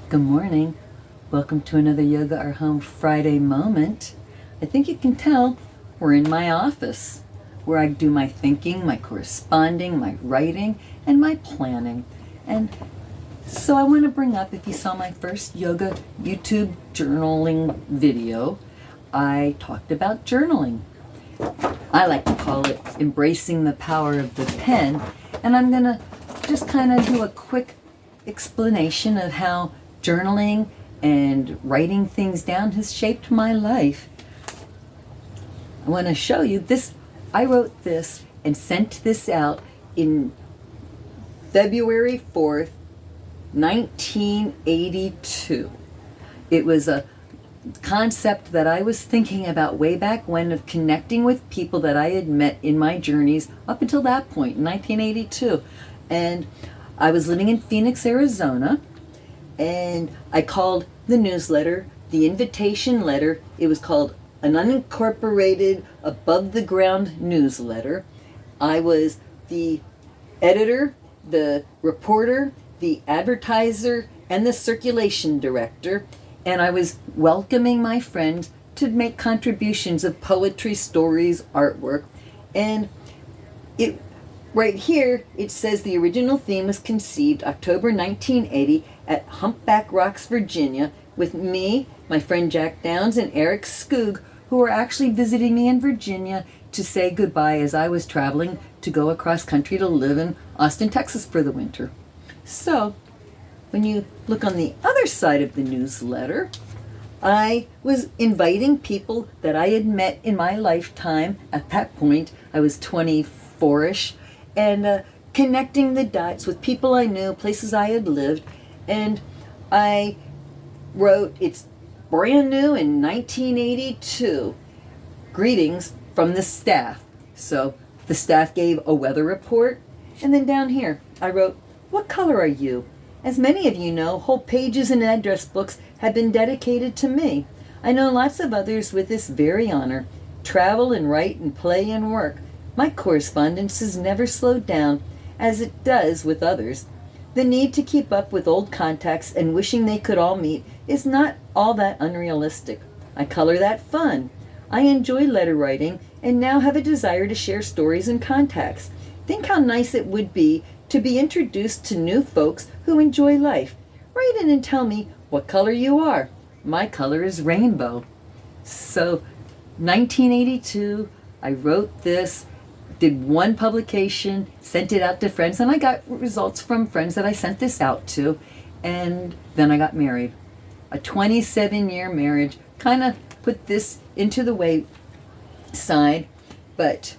Good morning. Welcome to another Yoga Our Home Friday moment. I think you can tell we're in my office where I do my thinking, my corresponding, my writing, and my planning. And so I want to bring up, if you saw my first yoga YouTube journaling video, I talked about journaling. I like to call it embracing the power of the pen. And I'm going to just kind of do a quick explanation of how journaling and writing things down has shaped my life. I want to show you this. I wrote this and sent this out in February 4th, 1982. It was a concept that I was thinking about way back when, of connecting with people that I had met in my journeys up until that point in 1982. And I was living in Phoenix, Arizona, and I called the newsletter, the invitation letter, it was called an unincorporated above the ground newsletter. I was the editor, the reporter, the advertiser, and the circulation director, and I was welcoming my friends to make contributions of poetry, stories, artwork. And it right here, it says the original theme was conceived October 1980 at Humpback Rocks, Virginia, with me, my friend Jack Downs, and Eric Skoog, who were actually visiting me in Virginia to say goodbye as I was traveling to go across country to live in Austin, Texas for the winter. So, when you look on the other side of the newsletter, I was inviting people that I had met in my lifetime. At that point, I was 24-ish, and connecting the dots with people I knew, places I had lived, and I wrote, it's brand new in 1982. Greetings from the staff. So the staff gave a weather report, and then down here I wrote, what color are you? As many of you know, whole pages and address books have been dedicated to me. I know lots of others with this very honor. Travel and write and play and work. My correspondence has never slowed down, as it does with others. The need to keep up with old contacts and wishing they could all meet is not all that unrealistic. I color that fun. I enjoy letter writing and now have a desire to share stories and contacts. Think how nice it would be to be introduced to new folks who enjoy life. Write in and tell me what color you are. My color is rainbow. So, 1982, I wrote this, did one publication, sent it out to friends, and I got results from friends that I sent this out to, and then I got married. A 27-year marriage kind of put this into the wayside, but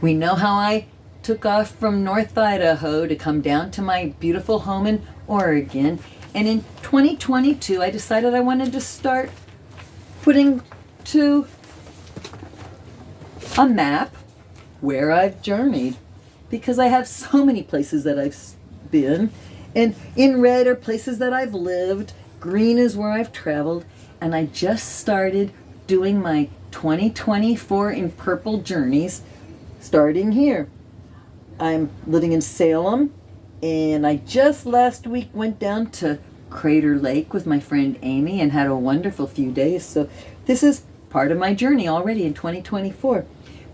we know how I took off from North Idaho to come down to my beautiful home in Oregon, and in 2022 I decided I wanted to start putting to a map where I've journeyed, because I have so many places that I've been, and in red are places that I've lived, green is where I've traveled, and I just started doing my 2024 in purple journeys starting here. I'm living in Salem, and I just last week went down to Crater Lake with my friend Amy and had a wonderful few days. So this is part of my journey already in 2024.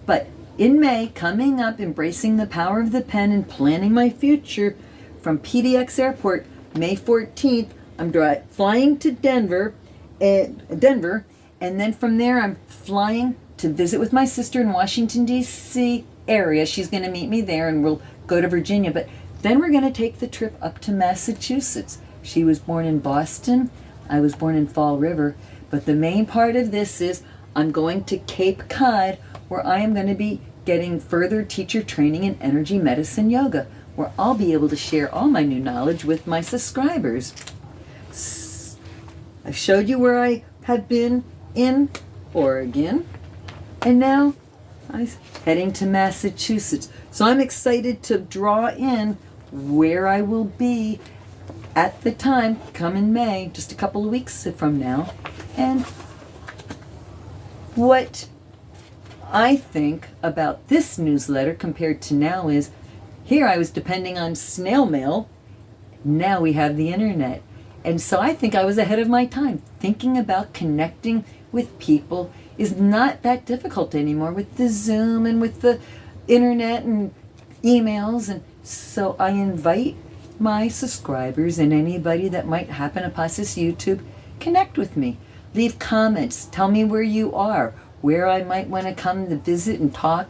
But in May, coming up, embracing the power of the pen and planning my future, from PDX Airport, May 14th, I'm flying to Denver, and then from there I'm flying to visit with my sister in Washington, D.C. area. She's going to meet me there, and we'll go to Virginia. But then we're going to take the trip up to Massachusetts. She was born in Boston. I was born in Fall River. But the main part of this is I'm going to Cape Cod, where I am going to be getting further teacher training in energy medicine yoga, where I'll be able to share all my new knowledge with my subscribers. I've showed you where I have been in Oregon, and now I'm heading to Massachusetts. So I'm excited to draw in where I will be at the time, come in May, just a couple of weeks from now, and what I think about this newsletter compared to now is, here I was depending on snail mail. Now we have the internet. And so I think I was ahead of my time. Thinking about connecting with people is not that difficult anymore with the Zoom and with the internet and emails. And so I invite my subscribers and anybody that might happen upon this YouTube, connect with me. Leave comments. Tell me where you are, where I might want to come to visit and talk